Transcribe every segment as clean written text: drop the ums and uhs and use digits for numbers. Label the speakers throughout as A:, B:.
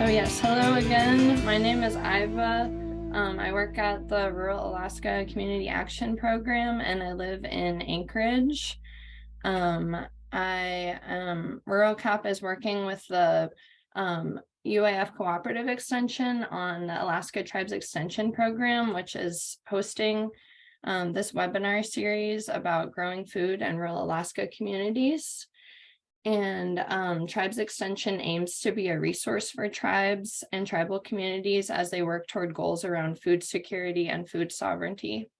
A: Yes, hello again. My name is Iva. I work at the Rural Alaska Community Action Program, and I live in Anchorage. Rural CAP is working with the UAF Cooperative Extension on the Alaska Tribes Extension Program, which is hosting this webinar series about growing food in rural Alaska communities. And Tribes Extension aims to be a resource for tribes and tribal communities as they work toward goals around food security and food sovereignty.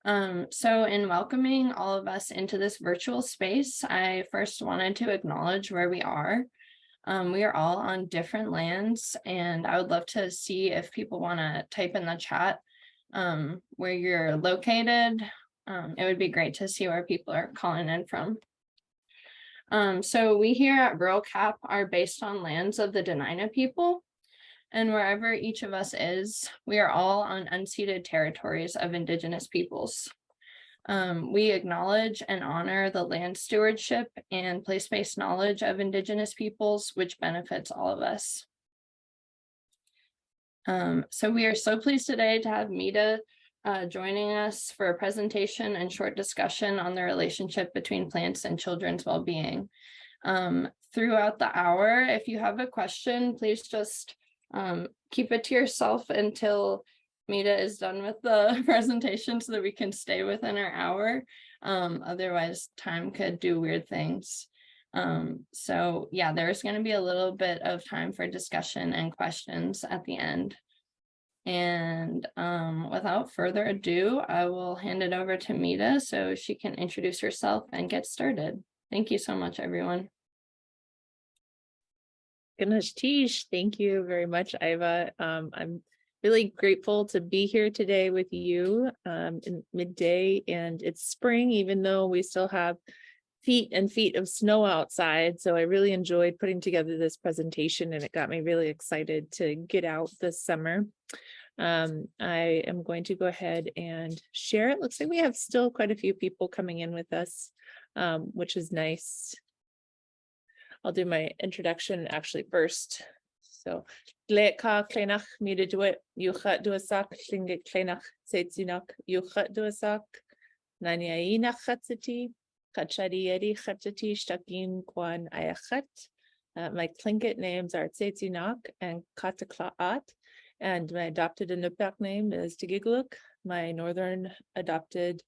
A: So in welcoming all of us into this virtual space, I first wanted to acknowledge where we are. We are all on different lands, and I would love to see if people want to type in the chat where you're located. It would be great to see where people are calling in from. So we here at Rural CAP are based on lands of the Dena'ina people, and wherever each of us is, we are all on unceded territories of Indigenous peoples. We acknowledge and honor the land stewardship and place-based knowledge of Indigenous peoples, which benefits all of us. So we are so pleased today to have Meda joining us for a presentation and short discussion on the relationship between plants and children's well-being. Throughout the hour, if you have a question, please just keep it to yourself until Meda is done with the presentation so that we can stay within our hour. Otherwise, time could do weird things. So yeah, there's going to be a little bit of time for discussion and questions at the end. And without further ado, I will hand it over to Meda so she can introduce herself and get started. Thank you so much, everyone.
B: Goodness, Tish, thank you very much, Iva. I'm really grateful to be here today with you in midday, and it's spring, even though we still have feet and feet of snow outside. So I really enjoyed putting together this presentation, and it got me really excited to get out this summer. I am going to go ahead and share. It looks like we have still quite a few people coming in with us, which is nice. I'll do my introduction actually first. So, DeWitt, Yuchat duasak, Lingít Kleinach, Setzinak, Yuchat duasak, Naniaina Chatsati, Kachadieri Chatati, Stakin Kwan Ayachat. My Tlingit names are Tsetzinak and Kataklaat, and my adopted Inupiaq name is Tigigluk. My northern adopted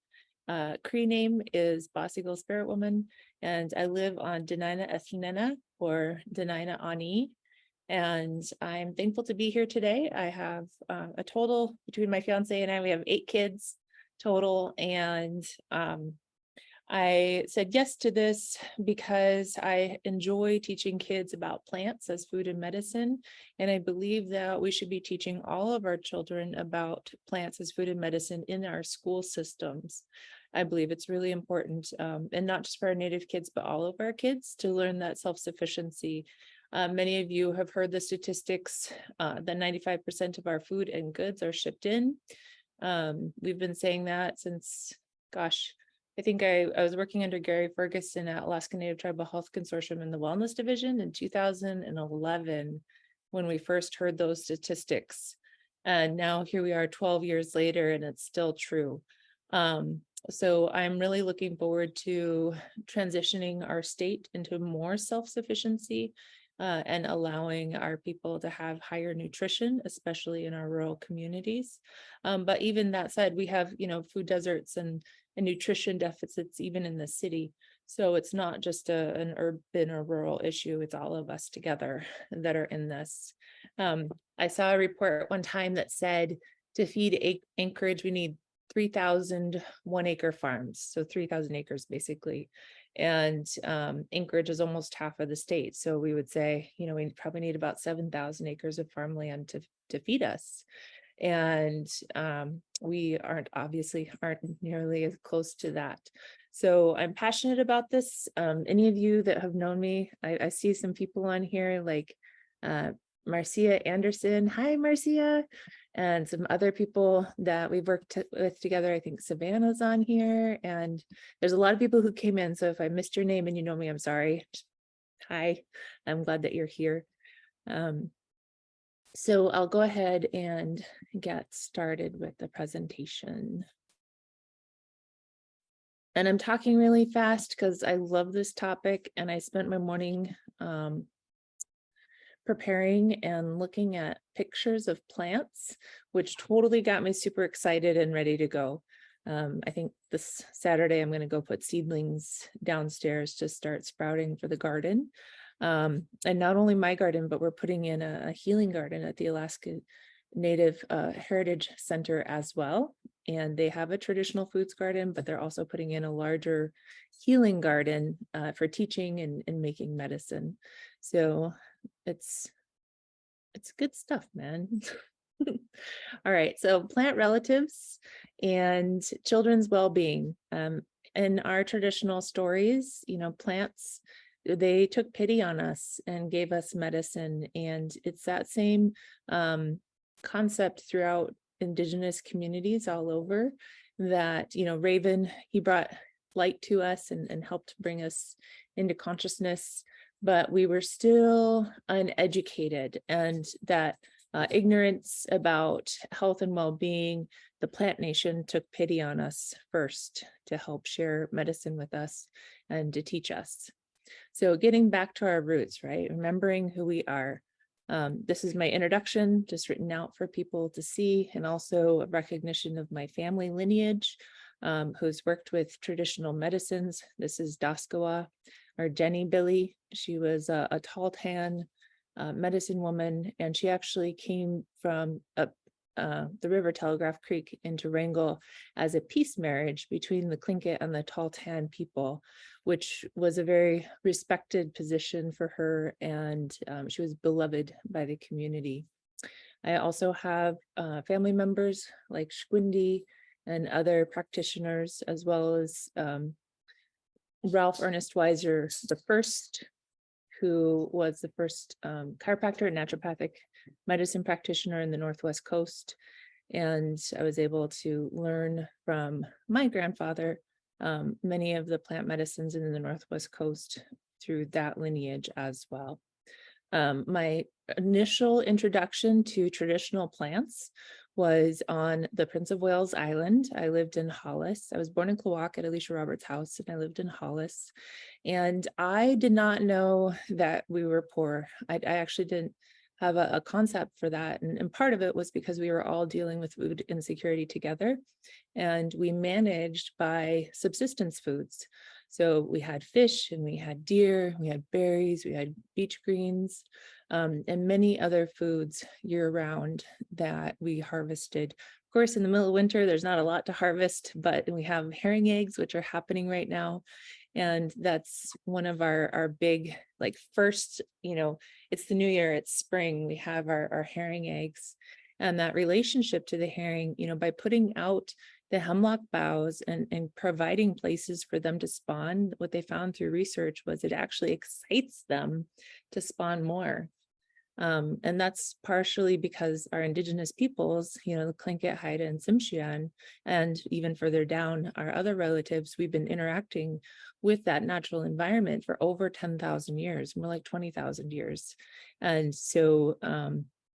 B: Cree name is Boss Eagle Spirit Woman, and I live on Dena'ina Ethnena, or Dena'ina Ani, and I'm thankful to be here today. I have a total, between my fiance and I, we have 8 kids total, and I said yes to this because I enjoy teaching kids about plants as food and medicine, and I believe that we should be teaching all of our children about plants as food and medicine in our school systems. I believe it's really important, and not just for our Native kids, but all of our kids to learn that self-sufficiency. Many of you have heard the statistics that 95% of our food and goods are shipped in. We've been saying that since, gosh, I think I was working under Gary Ferguson at Alaska Native Tribal Health Consortium in the Wellness Division in 2011 when we first heard those statistics. And now here we are 12 years later, and it's still true. So I'm really looking forward to transitioning our state into more self-sufficiency and allowing our people to have higher nutrition, especially in our rural communities. But even that said, we have, food deserts and nutrition deficits even in the city. So it's not just an urban or rural issue, it's all of us together that are in this. I saw a report one time that said to feed Anchorage, we need 3,000 1-acre farms, so 3,000 acres basically. And Anchorage is almost half of the state. So we would say, we probably need about 7,000 acres of farmland to feed us. And we aren't nearly as close to that. So I'm passionate about this. Any of you that have known me, I see some people on here like Marcia Anderson. Hi, Marcia. And some other people that we've worked with together. I think Savannah's on here. And there's a lot of people who came in. So if I missed your name and you know me, I'm sorry. Hi, I'm glad that you're here. So I'll go ahead and get started with the presentation. And I'm talking really fast because I love this topic, and I spent my morning preparing and looking at pictures of plants, which totally got me super excited and ready to go. I think this Saturday I'm going to go put seedlings downstairs to start sprouting for the garden. And not only my garden, but we're putting in a healing garden at the Alaska Native Heritage Center as well. And they have a traditional foods garden, but they're also putting in a larger healing garden for teaching and making medicine. So it's good stuff, man. All right, so plant relatives and children's well-being. In our traditional stories, plants, they took pity on us and gave us medicine, and it's that same concept throughout Indigenous communities all over. That Raven, he brought light to us and helped bring us into consciousness, but we were still uneducated, and that ignorance about health and well-being, the plant nation took pity on us first to help share medicine with us and to teach us. So getting back to our roots, right? Remembering who we are. This is my introduction, just written out for people to see, and also a recognition of my family lineage, who's worked with traditional medicines. This is Daskawa, or Jenny Billy. She was a tall tan medicine woman, and she actually came from the river Telegraph Creek into Wrangell as a peace marriage between the Tlingit and the Tahltan people, which was a very respected position for her, and she was beloved by the community. I also have family members like Shquindi and other practitioners, as well as Ralph Ernest Weiser, the first, who was the first chiropractor and naturopathic medicine practitioner in the Northwest Coast. And I was able to learn from my grandfather many of the plant medicines in the Northwest Coast through that lineage as well. My initial introduction to traditional plants was on the Prince of Wales Island. I lived in Hollis. I was born in Klawock at Alicia Roberts' house, and I lived in Hollis. And I did not know that we were poor. I actually didn't have a concept for that. And part of it was because we were all dealing with food insecurity together, and we managed by subsistence foods. So we had fish, and we had deer, we had berries, we had beach greens, and many other foods year round that we harvested. Of course, in the middle of winter, there's not a lot to harvest, but we have herring eggs, which are happening right now. And that's one of our big, like, first, it's the new year, it's spring, we have our herring eggs. And that relationship to the herring, by putting out the hemlock boughs and providing places for them to spawn, what they found through research was it actually excites them to spawn more. And that's partially because our Indigenous peoples, the Tlingit, Haida, and Tsimshian, and even further down, our other relatives, we've been interacting with that natural environment for over 10,000 years, more like 20,000 years. And so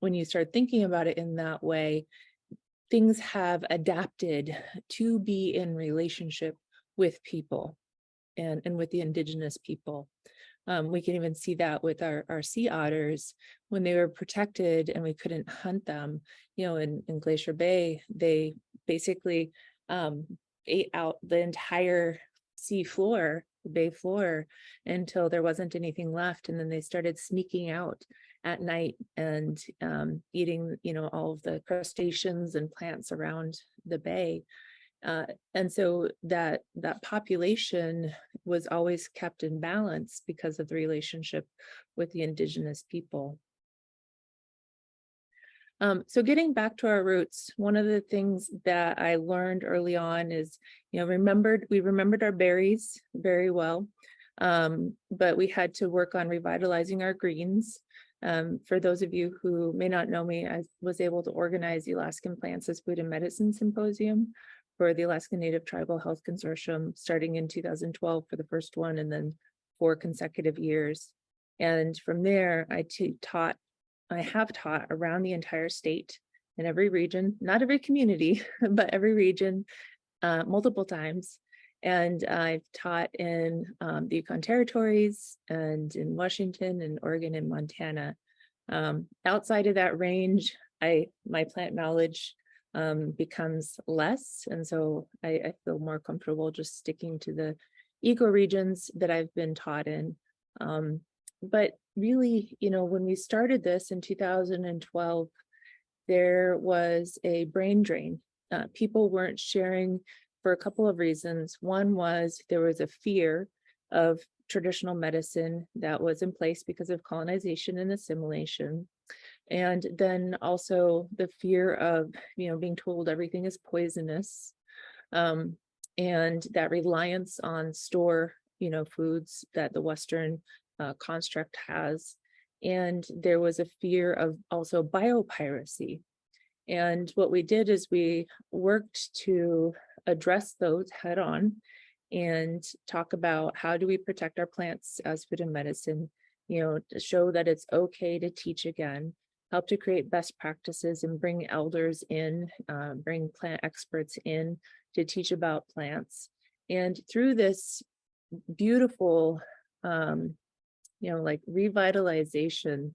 B: when you start thinking about it in that way, things have adapted to be in relationship with people and with the Indigenous people. We can even see that with our sea otters when they were protected and we couldn't hunt them. In Glacier Bay, they basically ate out the entire sea floor, the bay floor, until there wasn't anything left. And then they started sneaking out at night and eating, all of the crustaceans and plants around the bay. And so that population was always kept in balance because of the relationship with the Indigenous people. So getting back to our roots, one of the things that I learned early on is, we remembered our berries very well, but we had to work on revitalizing our greens. For those of you who may not know me, I was able to organize the Alaskan Plants as Food and Medicine Symposium for the Alaska Native Tribal Health Consortium, starting in 2012 for the first one, and then 4 consecutive years. And from there, I taught I have taught around the entire state in every region, not every community, but every region, multiple times. And I've taught in the Yukon territories and in Washington and Oregon and Montana. Outside of that range, my plant knowledge becomes less. And so I feel more comfortable just sticking to the ecoregions that I've been taught in. But really, when we started this in 2012, there was a brain drain. People weren't sharing for a couple of reasons. One was there was a fear of traditional medicine that was in place because of colonization and assimilation. And then also the fear of, being told everything is poisonous, and that reliance on store, foods that the Western construct has. And there was a fear of also biopiracy. And what we did is we worked to address those head on and talk about how do we protect our plants as food and medicine, to show that it's okay to teach again, help to create best practices and bring elders in, bring plant experts in to teach about plants. And through this beautiful, like revitalization,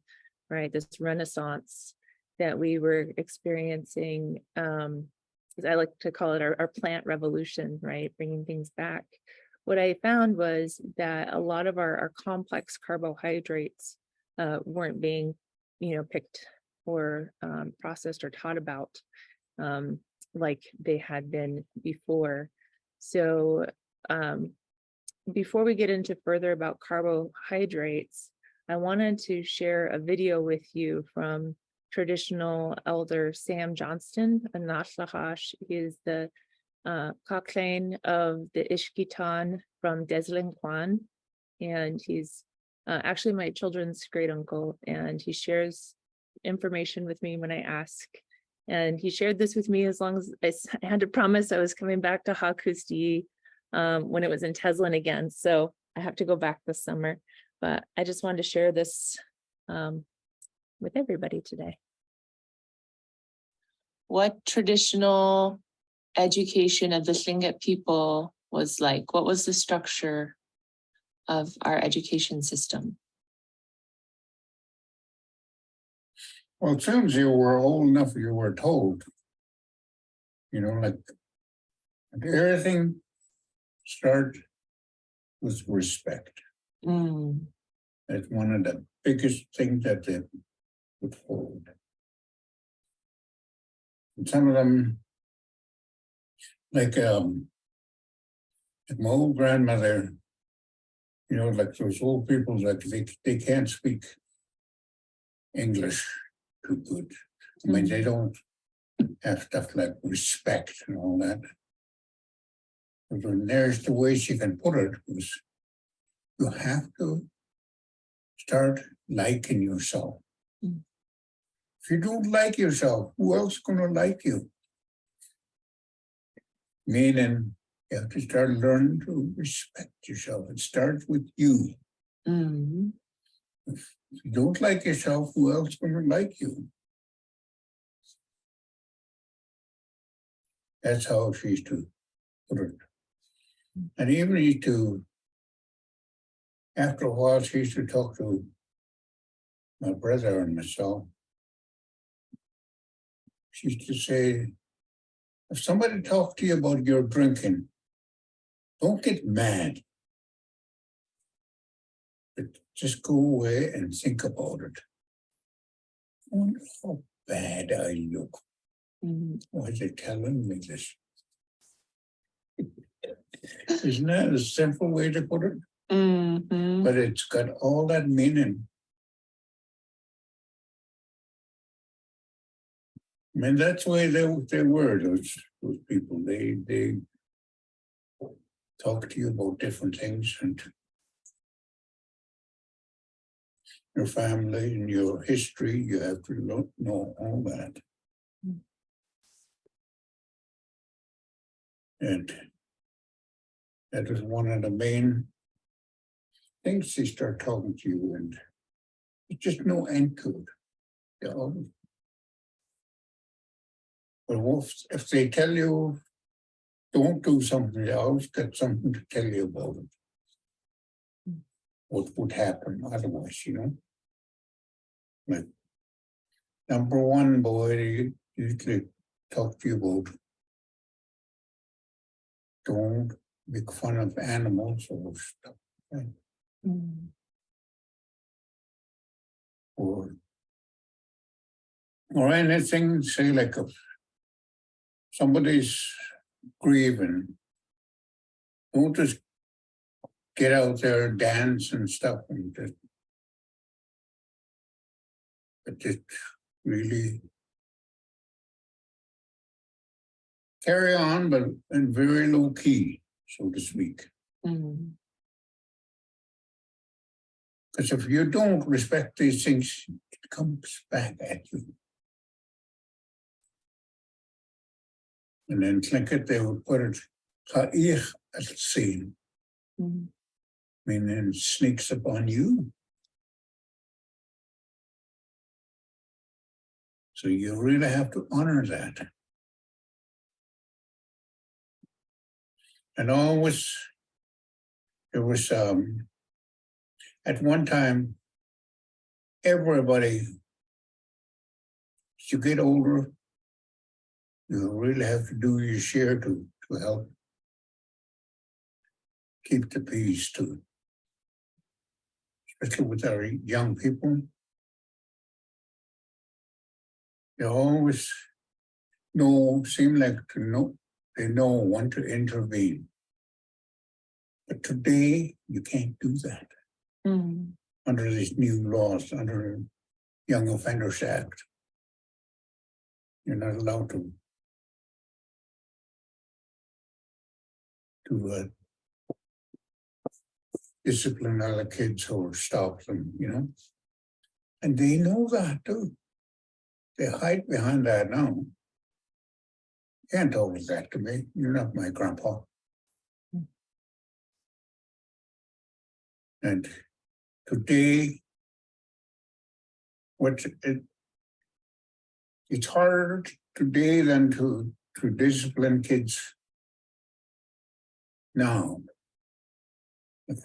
B: right, this renaissance that we were experiencing, as I like to call it, our plant revolution, right, bringing things back. What I found was that a lot of our complex carbohydrates weren't being, picked or processed or taught about like they had been before. So before we get into further about carbohydrates, I wanted to share a video with you from traditional elder Sam Johnston, a Nashlahash. He is the Cochlain of the Ishkitan from Deslinquan, and he's actually my children's great uncle, and he shares information with me when I ask. And he shared this with me as long as I had to promise I was coming back to Hakusti when it was in Teslin again. So I have to go back this summer, but I just wanted to share this with everybody today.
C: What traditional education of the Lingít people was like? What was the structure of our education system?
D: Well, as soon as you were old enough, you were told, like everything starts with respect. That's one of the biggest things that they would hold. And some of them, like my old grandmother, like those old people, like they can't speak English too good. I mean, they don't have stuff like respect and all that. But when there's the way she can put it, was you have to start liking yourself. If you don't like yourself, who else is going to like you? Meaning, you have to start learning to respect yourself. It starts with you. If you don't like yourself, who else is going to like you? That's how she used to put it. And even used to, after a while, she used to talk to my brother and myself. She used to say, if somebody talks to you about your drinking, don't get mad. But just go away and think about it. I wonder how bad I look. Why is it telling me this? Isn't that a simple way to put it? But it's got all that meaning. I mean, that's the way they were, those people. They talk to you about different things and your family and your history. You have to know all that. And that was one of the main things they start talking to you, and there's just no end to it. You know. But if they tell you, don't do something, they always got something to tell you about it. What would happen otherwise, you know? Like, number one, boy, they usually talk to you about don't make fun of animals or stuff, right? Or anything, say like if somebody's grieving, don't just get out there, dance and stuff, and just really carry on, but in very low key, so to speak. Because if you don't respect these things, it comes back at you. And then Lingít, they would put it, "Ha'ich al-sin," meaning it sneaks up on you. So you really have to honor that. And always, there was, at one time, everybody, as you get older, you really have to do your share to help keep the peace too. Especially with our young people. They always seem like they know when to intervene. But today, you can't do that. Under these new laws, under Young Offenders Act. You're not allowed to discipline other kids or stop them, you know? And they know that too. They hide behind that now. You can't talk that to me. You're not my grandpa. And today, it's harder today than to discipline kids now,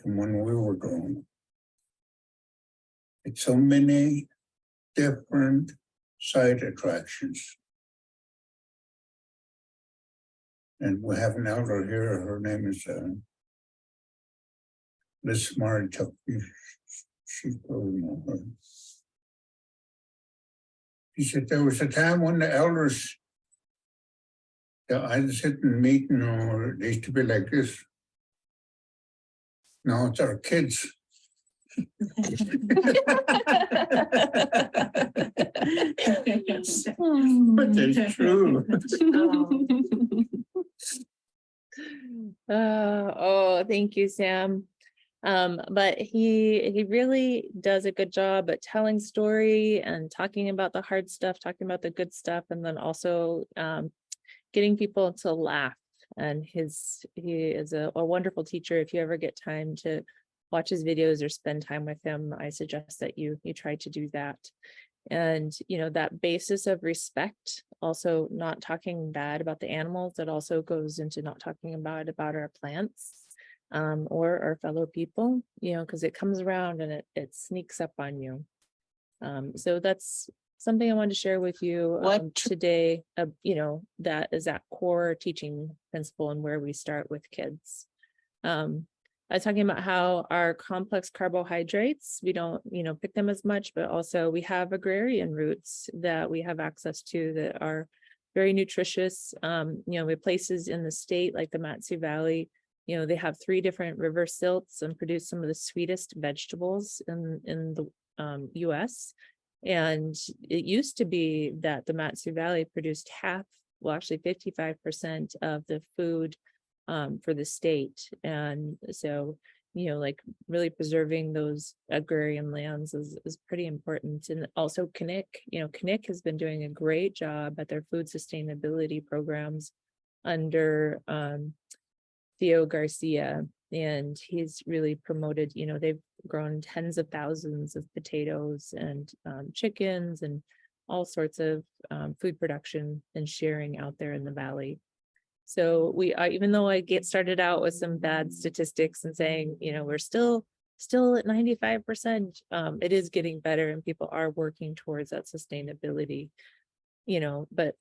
D: from when we were growing. It's so many different side attractions. And we have an elder here, her name is Liz Marichuk. She probably know her. She said there was a time when the elders, I'd sit in a meeting, or they used to be like this. Now it's our kids. But it's true.
B: Oh, thank you, Sam. But he really does a good job at telling story and talking about the hard stuff, talking about the good stuff, and then also getting people to laugh. And he is a wonderful teacher. If you ever get time to watch his videos or spend time with him, I suggest that you try to do that. And, you know, that basis of respect, also not talking bad about the animals, that also goes into not talking about our plants or our fellow people, you know, because it comes around and it sneaks up on you. So that's something I wanted to share with you today. You know, that is that core teaching principle and where we start with kids. I was talking about how our complex carbohydrates, we don't, you know, pick them as much, but also we have agrarian roots that we have access to that are very nutritious. You know, we have places in the state like the Matsu Valley, you know, they have 3 different river silts and produce some of the sweetest vegetables in the US. And it used to be that the Matsu Valley produced actually 55% of the food for the state. And so, you know, like really preserving those agrarian lands is pretty important. And also Knik, you know, Knik has been doing a great job at their food sustainability programs under Theo Garcia. And he's really promoted, you know, they've grown tens of thousands of potatoes and chickens and all sorts of food production and sharing out there in the valley. So even though I started out with some bad statistics and saying, we're still at 95%, it is getting better and people are working towards that sustainability, but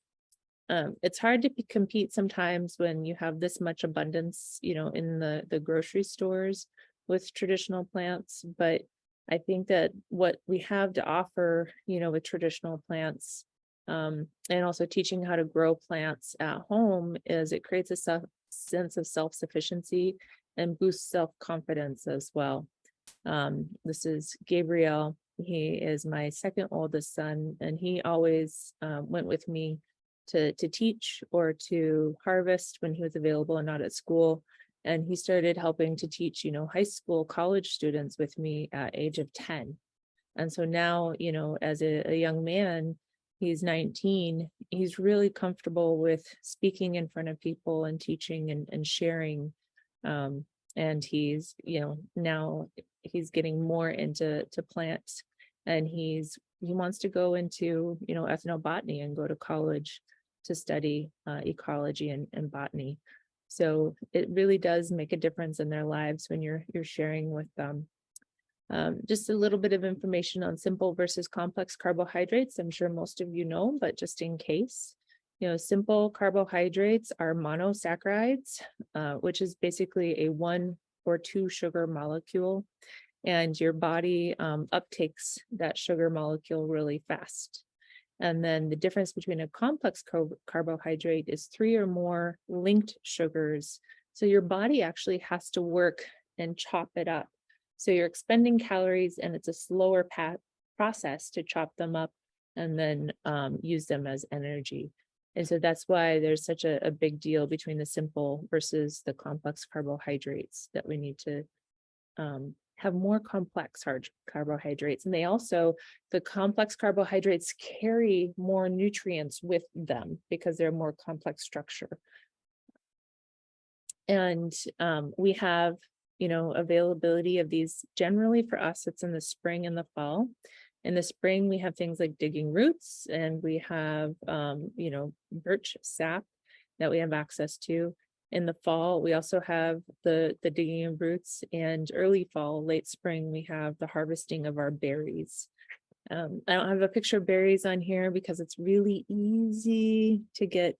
B: it's hard to compete sometimes when you have this much abundance, in the grocery stores with traditional plants. But I think that what we have to offer, with traditional plants, and also teaching how to grow plants at home, is it creates a sense of self-sufficiency and boosts self-confidence as well. This is Gabriel. He is my second oldest son, and he always went with me to teach or to harvest when he was available and not at school. And he started helping to teach, high school, college students with me at age of 10. And so now, as a young man, he's 19, he's really comfortable with speaking in front of people and teaching and sharing. And he's, now he's getting more into plants, and he wants to go into, ethnobotany and go to college to study ecology and botany. So it really does make a difference in their lives when you're sharing with them. Just a little bit of information on simple versus complex carbohydrates. I'm sure most of you know, but just in case, simple carbohydrates are monosaccharides, which is basically a 1 or 2 sugar molecule, and your body uptakes that sugar molecule really fast. And then the difference between a complex carbohydrate is 3 or more linked sugars. So your body actually has to work and chop it up. So you're expending calories, and it's a slower process to chop them up and then use them as energy. And so that's why there's such a big deal between the simple versus the complex carbohydrates, that we need to have more complex carbohydrates. And the complex carbohydrates carry more nutrients with them because they're more complex structure. And we have, availability of these. Generally for us, it's in the spring and the fall. In the spring, we have things like digging roots, and we have, birch sap that we have access to. In the fall, we also have the digging of roots, and early fall, late spring, we have the harvesting of our berries. I don't have a picture of berries on here because it's really easy to get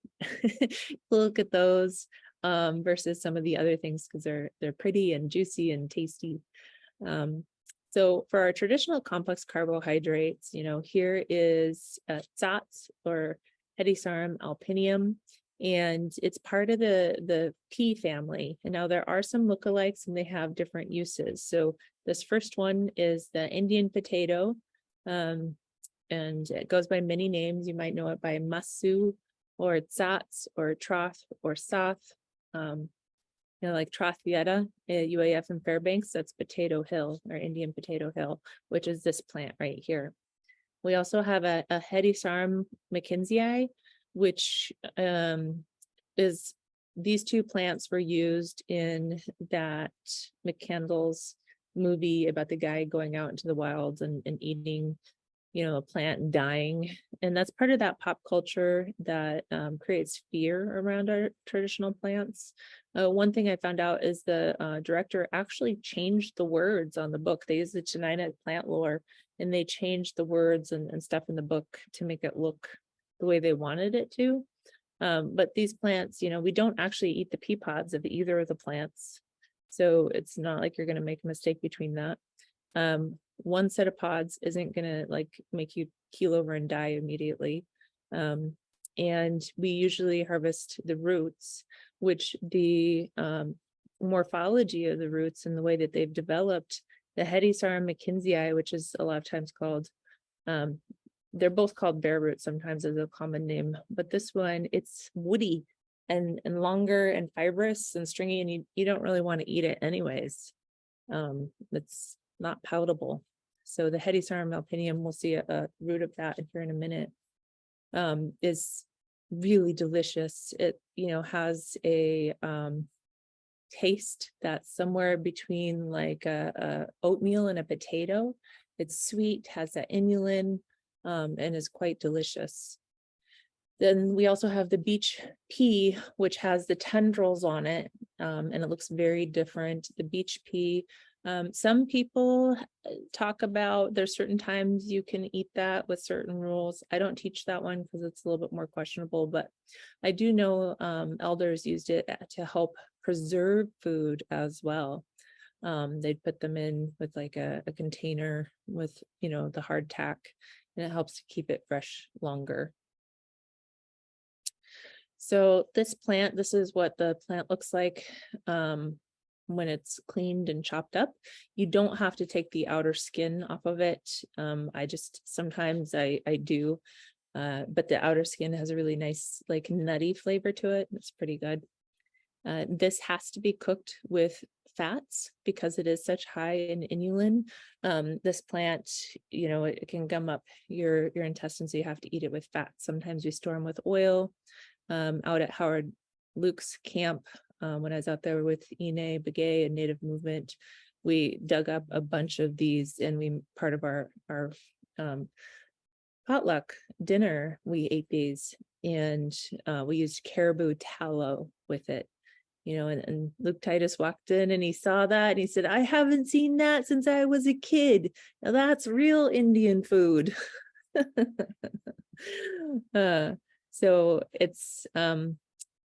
B: look at those versus some of the other things, because they're pretty and juicy and tasty. So for our traditional complex carbohydrates, here is tsats, or Hedysarum alpinium, and it's part of the pea family. And now there are some lookalikes, and they have different uses. So this first one is the Indian potato, and it goes by many names. You might know it by masu, or tsats, or troth, or sath. Like Trothietta, UAF in Fairbanks, that's Potato Hill, or Indian Potato Hill, which is this plant right here. We also have a Hedysarum McKinseyi, which is, these two plants were used in that McCandless movie about the guy going out into the wilds and eating, a plant and dying. And that's part of that pop culture that creates fear around our traditional plants. One thing I found out is the director actually changed the words on the book. They used the Tenina plant lore, and they changed the words and stuff in the book to make it look the way they wanted it to. But these plants, we don't actually eat the pea pods of either of the plants. So it's not like you're going to make a mistake between that. One set of pods isn't going to make you keel over and die immediately. And we usually harvest the roots, which the morphology of the roots and the way that they've developed, the Hedysarum McKinseyi, which is a lot of times called, they're both called bare root sometimes as a common name, but this one, it's woody and longer and fibrous and stringy, and you don't really want to eat it anyways. It's not palatable. So the Hedysarum alpinium, we'll see a root of that here in a minute, is really delicious. It, has a taste that's somewhere between like a oatmeal and a potato. It's sweet, has that inulin, and is quite delicious. Then we also have the beach pea, which has the tendrils on it, and it looks very different. The beach pea, some people talk about there's certain times you can eat that with certain rules. I don't teach that one because it's a little bit more questionable, but I do know elders used it to help preserve food as well. They'd put them in with like a container with, the hardtack, and it helps to keep it fresh longer. So this is what the plant looks like when it's cleaned and chopped up. You don't have to take the outer skin off of it. Sometimes I do, but the outer skin has a really nice like nutty flavor to it. It's pretty good. This has to be cooked with fats because it is such high in inulin. This plant, it can gum up your intestines, so you have to eat it with fat. Sometimes we store them with oil. Out at Howard Luke's camp, when I was out there with Ine Begay and Native Movement, we dug up a bunch of these, and part of our potluck dinner, we ate these, and we used caribou tallow with it. And Luke Titus walked in and he saw that and he said, I haven't seen that since I was a kid. Now that's real Indian food. So it's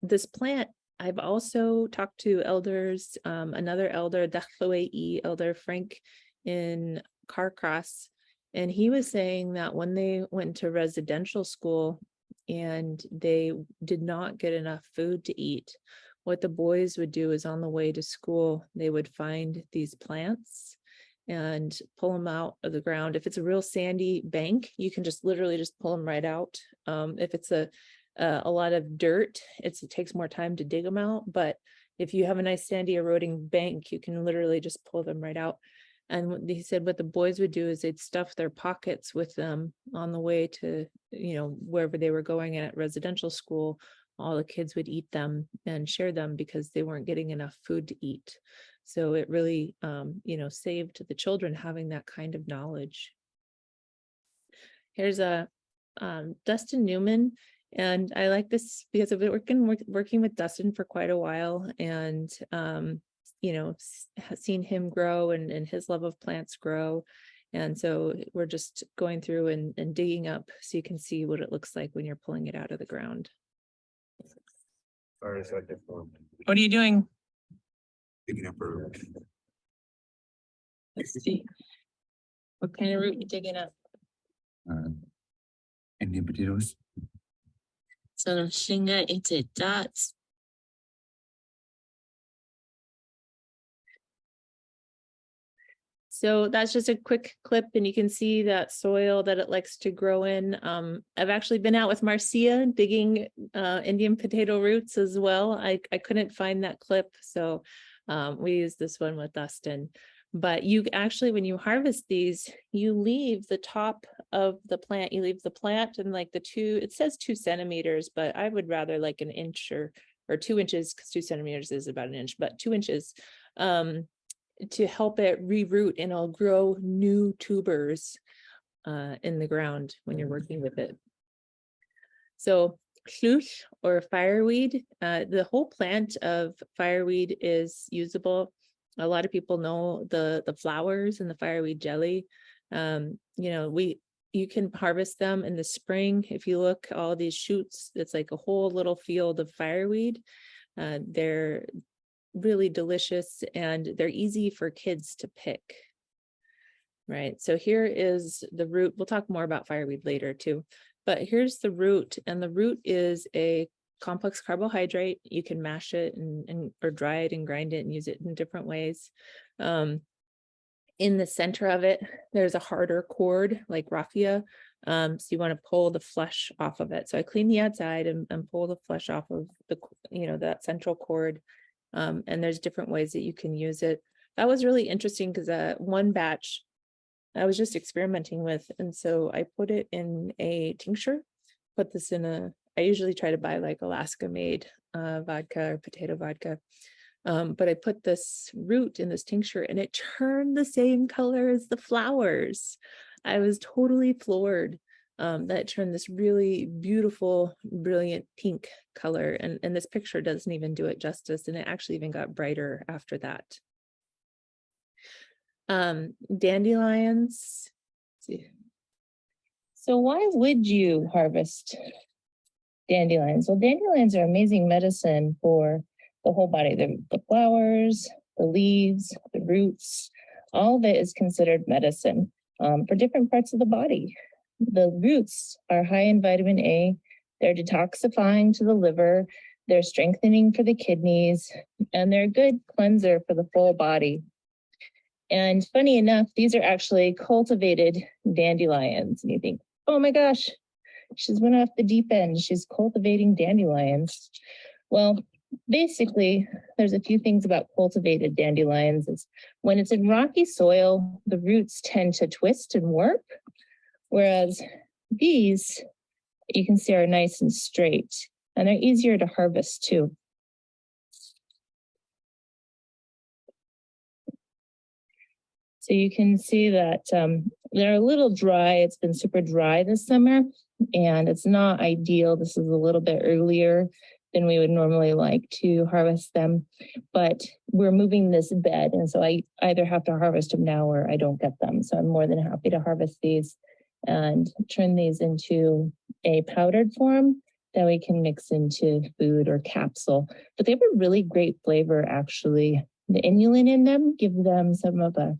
B: this plant. I've also talked to elders, another elder, Dachloe Elder Frank in Carcross, and he was saying that when they went to residential school and they did not get enough food to eat, what the boys would do is on the way to school, they would find these plants and pull them out of the ground. If it's a real sandy bank, you can just literally just pull them right out. If it's a lot of dirt, it takes more time to dig them out. But if you have a nice sandy eroding bank, you can literally just pull them right out. And he said what the boys would do is they'd stuff their pockets with them on the way to, wherever they were going at residential school. All the kids would eat them and share them because they weren't getting enough food to eat. So it really, saved the children having that kind of knowledge. Here's a Dustin Newman, and I like this because I've been working with Dustin for quite a while, and seen him grow and his love of plants grow. And so we're just going through and digging up so you can see what it looks like when you're pulling it out of the ground.
C: What are you doing?
D: Digging up a root.
C: Let's see. What kind of root you digging up?
D: Indian potatoes.
C: So the shinga into dots.
B: So that's just a quick clip, and you can see that soil that it likes to grow in. I've actually been out with Marcia digging Indian potato roots as well. I couldn't find that clip, so we used this one with Dustin. But you actually, when you harvest these, you leave the top of the plant, and like it says 2 centimeters, but I would rather like an inch or 2 inches, because 2 centimeters is about an inch, but 2 inches. To help it reroot, and it'll grow new tubers in the ground when you're working with it. So llwll, or fireweed, the whole plant of fireweed is usable. A lot of people know the flowers and the fireweed jelly. You can harvest them in the spring. If you look, all these shoots, it's like a whole little field of fireweed. They're really delicious and they're easy for kids to pick. Right, so here is the root. We'll talk more about fireweed later too, but here's the root, and the root is a complex carbohydrate. You can mash it or dry it and grind it and use it in different ways. In the center of it, there's a harder cord like raffia. So you want to pull the flesh off of it. So I clean the outside and pull the flesh off of that central cord. And there's different ways that you can use it. That was really interesting because one batch I was just experimenting with, and so I put it in a tincture. Put this in I usually try to buy like Alaska made vodka or potato vodka, but I put this root in this tincture and it turned the same color as the flowers. I was totally floored. that turn this really beautiful, brilliant pink color. And this picture doesn't even do it justice. And it actually even got brighter after that. Dandelions. Let's see.
C: So why would you harvest dandelions? Well, dandelions are amazing medicine for the whole body. The flowers, the leaves, the roots, all of it is considered medicine for different parts of the body. The roots are high in vitamin A. They're detoxifying to the liver. They're strengthening for the kidneys, and they're a good cleanser for the full body. And funny enough, these are actually cultivated dandelions. And you think, oh my gosh, she's went off the deep end. She's cultivating dandelions. Well, basically, there's a few things about cultivated dandelions. Is when it's in rocky soil, the roots tend to twist and warp, whereas these, you can see, are nice and straight, and they're easier to harvest too. So you can see that they're a little dry. It's been super dry this summer, and it's not ideal. This is a little bit earlier than we would normally like to harvest them, but we're moving this bed, and so I either have to harvest them now or I don't get them. So I'm more than happy to harvest these and turn these into a powdered form that we can mix into food or capsule. But they have a really great flavor, actually. The inulin in them give them some of a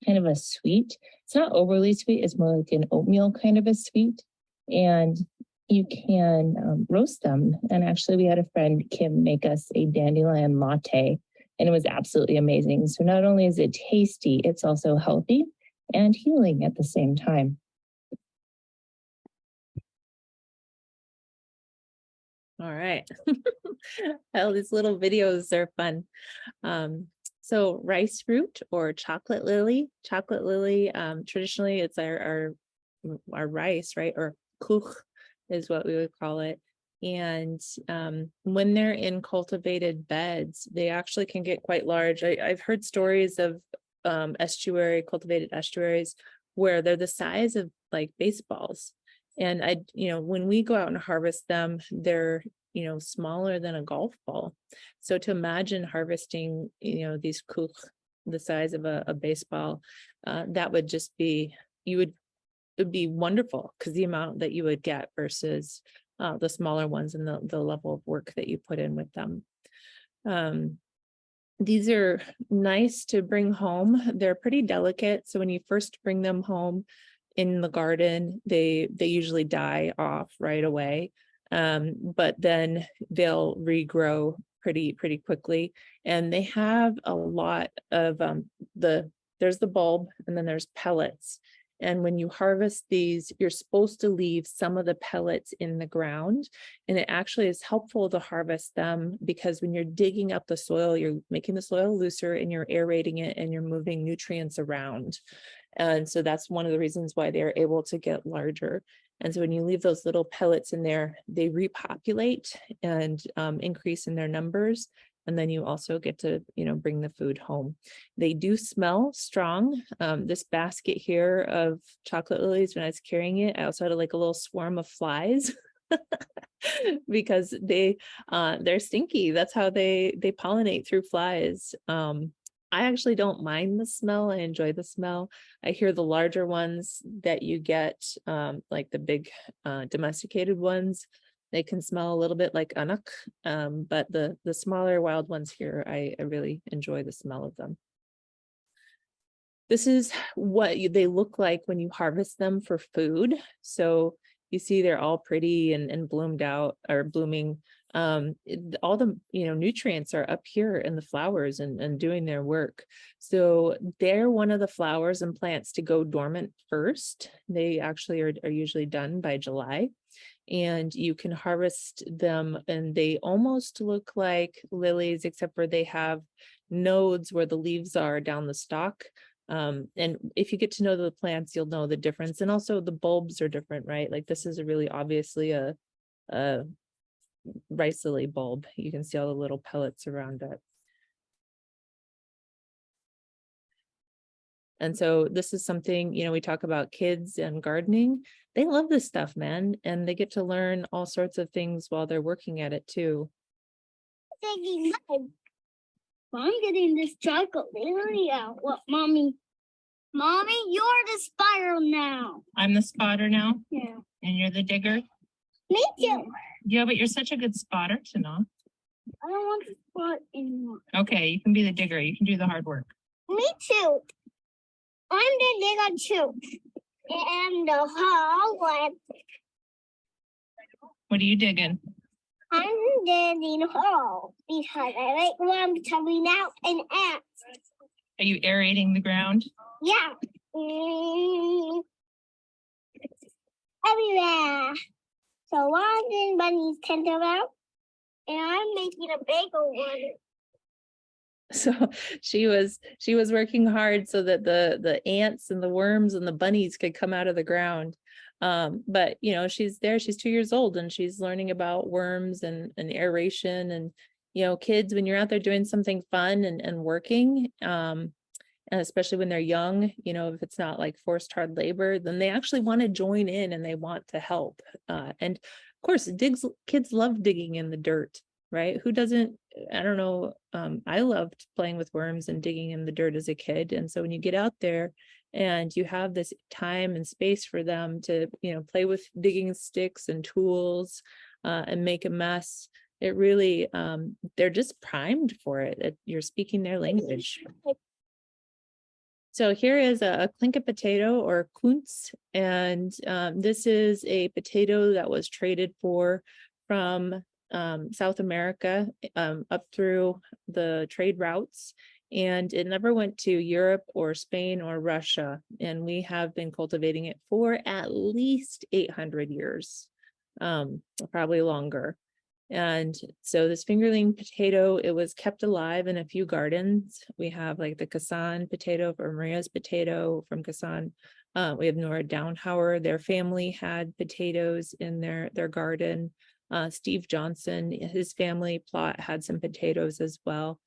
C: kind of a sweet. It's not overly sweet. It's more like an oatmeal kind of a sweet. And you can roast them. And actually, we had a friend, Kim, make us a dandelion latte, and it was absolutely amazing. So not only is it tasty, it's also healthy and healing at the same time.
B: All right. All these little videos are fun. So rice root or chocolate lily. Chocolate lily, traditionally it's our rice, right? Or kuch is what we would call it. And when they're in cultivated beds, they actually can get quite large. I've heard stories of cultivated estuaries where they're the size of like baseballs. And when we go out and harvest them, they're, smaller than a golf ball. So to imagine harvesting, these kuch the size of a baseball, that would just be, it would be wonderful, because the amount that you would get versus the smaller ones and the level of work that you put in with them. These are nice to bring home. They're pretty delicate. So when you first bring them home in the garden, they usually die off right away. But then they'll regrow pretty quickly. And they have a lot of there's the bulb, and then there's pellets. And when you harvest these, you're supposed to leave some of the pellets in the ground. And it actually is helpful to harvest them, because when you're digging up the soil, you're making the soil looser and you're aerating it and you're moving nutrients around. And so that's one of the reasons why they're able to get larger. And so when you leave those little pellets in there, they repopulate and increase in their numbers. And then you also get to, bring the food home. They do smell strong. This basket here of chocolate lilies, when I was carrying it, I also had like a little swarm of flies because they're stinky. That's how they pollinate, through flies. I actually don't mind the smell. I enjoy the smell. I hear the larger ones that you get, like the big domesticated ones, they can smell a little bit like anak, but the smaller wild ones here, I really enjoy the smell of them. This is what they look like when you harvest them for food. So you see they're all pretty and bloomed out, or blooming. All the nutrients are up here in the flowers and doing their work. So they're one of the flowers and plants to go dormant first. They actually are usually done by July. And you can harvest them, and they almost look like lilies, except for they have nodes where the leaves are down the stalk. And if you get to know the plants, you'll know the difference. And also the bulbs are different, right? Like this is a really obviously a rice lily bulb. You can see all the little pellets around it. And so this is something, we talk about kids and gardening. They love this stuff, man. And they get to learn all sorts of things while they're working at it too.
E: I'm getting this chocolate area. What, Mommy? Mommy, you're the spiral now.
C: I'm the spotter now,
E: Yeah.
C: and you're the digger.
E: Me too.
C: Yeah, but you're such a good spotter to know.
E: I don't want to spot anymore.
C: Okay, you can be the digger. You can do the hard work.
E: Me too. I'm the digger too. And the hallway.
C: What are you digging?
E: I'm digging a hole because I like worms coming out and ants.
C: Are you aerating the ground?
E: Yeah. Everywhere. So one bunnies tend about, and I'm making a bagel one.
B: So she was working hard so that the ants and the worms and the bunnies could come out of the ground. But she's 2 years old and she's learning about worms and aeration and kids, when you're out there doing something fun and working, and especially when they're young, if it's not like forced hard labor, then they actually want to join in and they want to help. And of course, kids love digging in the dirt, right? Who doesn't? I don't know. I loved playing with worms and digging in the dirt as a kid. And so when you get out there and you have this time and space for them to, play with digging sticks and tools and make a mess, it really, they're just primed for it. You're speaking their language. So here is a Tlingit potato or Kunz, and this is a potato that was traded for from South America up through the trade routes, and it never went to Europe or Spain or Russia, and we have been cultivating it for at least 800 years, probably longer. And so this fingerling potato, it was kept alive in a few gardens. We have like the Kasan potato or Maria's potato from Kasan. We have Nora Downhauer. Their family had potatoes in their garden. Steve Johnson, his family plot had some potatoes as well.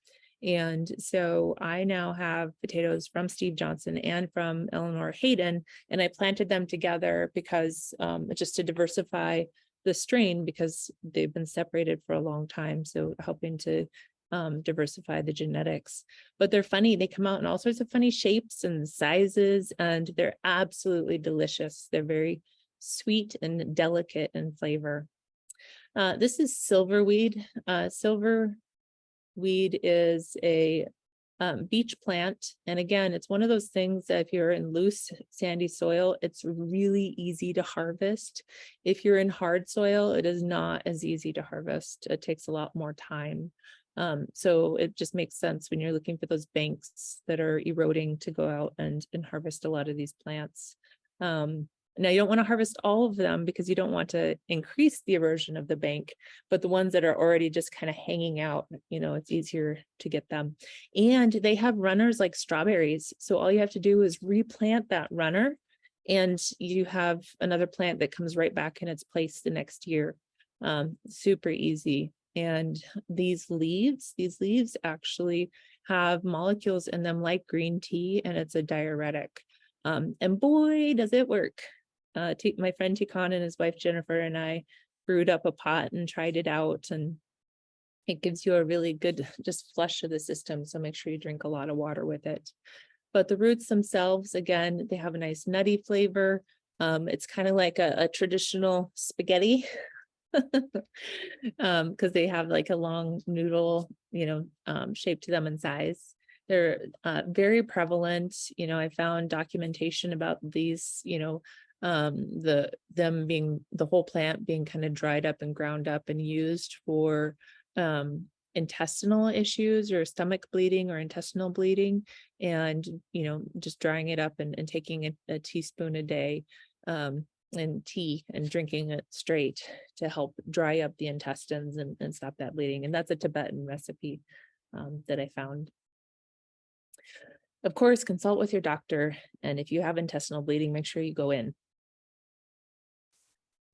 B: And so I now have potatoes from Steve Johnson and from Eleanor Hayden, and I planted them together because just to diversify the strain, because they've been separated for a long time. So helping to diversify the genetics. But they're funny. They come out in all sorts of funny shapes and sizes, and they're absolutely delicious. They're very sweet and delicate in flavor. This is silverweed. Silverweed is a beach plant. And again, it's one of those things that if you're in loose, sandy soil, it's really easy to harvest. If you're in hard soil, it is not as easy to harvest. It takes a lot more time. So it just makes sense when you're looking for those banks that are eroding to go out and harvest a lot of these plants. Now, you don't want to harvest all of them because you don't want to increase the erosion of the bank, but the ones that are already just kind of hanging out, it's easier to get them. And they have runners like strawberries. So all you have to do is replant that runner and you have another plant that comes right back in its place the next year. Super easy. And these leaves actually have molecules in them like green tea, and it's a diuretic. And boy, does it work. My friend Tikan and his wife Jennifer and I brewed up a pot and tried it out, and it gives you a really good just flush of the system. So make sure you drink a lot of water with it. But the roots themselves, again, they have a nice nutty flavor. It's kind of like a traditional spaghetti because they have like a long noodle, shape to them in size. They're very prevalent. I found documentation about these, the whole plant being kind of dried up and ground up and used for intestinal issues or stomach bleeding or intestinal bleeding, and just drying it up and taking a teaspoon a day in tea and drinking it straight to help dry up the intestines and stop that bleeding. And that's a Tibetan recipe that I found. Of course, consult with your doctor, and if you have intestinal bleeding, make sure you go in.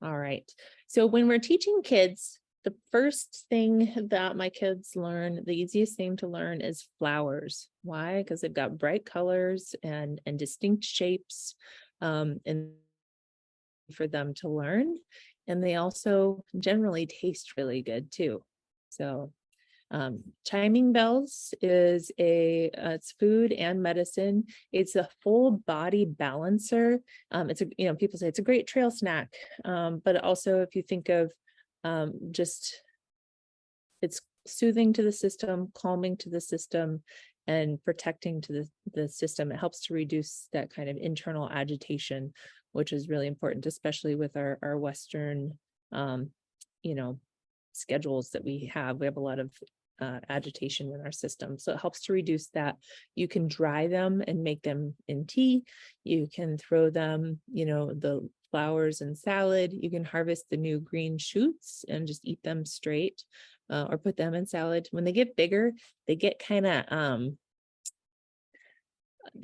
B: All right. So when we're teaching kids the first thing that my kids learn, the easiest thing to learn is flowers. Why? Because they've got bright colors and distinct shapes, and for them to learn. And they also generally taste really good too. So chiming bells is it's food and medicine. It's a full body balancer. It's a, people say it's a great trail snack. But also if you think of just it's soothing to the system, calming to the system, and protecting to the system. It helps to reduce that kind of internal agitation, which is really important, especially with our Western, schedules that we have. We have a lot of agitation in our system. So it helps to reduce that. You can dry them and make them in tea. You can throw them, the flowers in salad. You can harvest the new green shoots and just eat them straight, or put them in salad. When they get bigger, they get kind of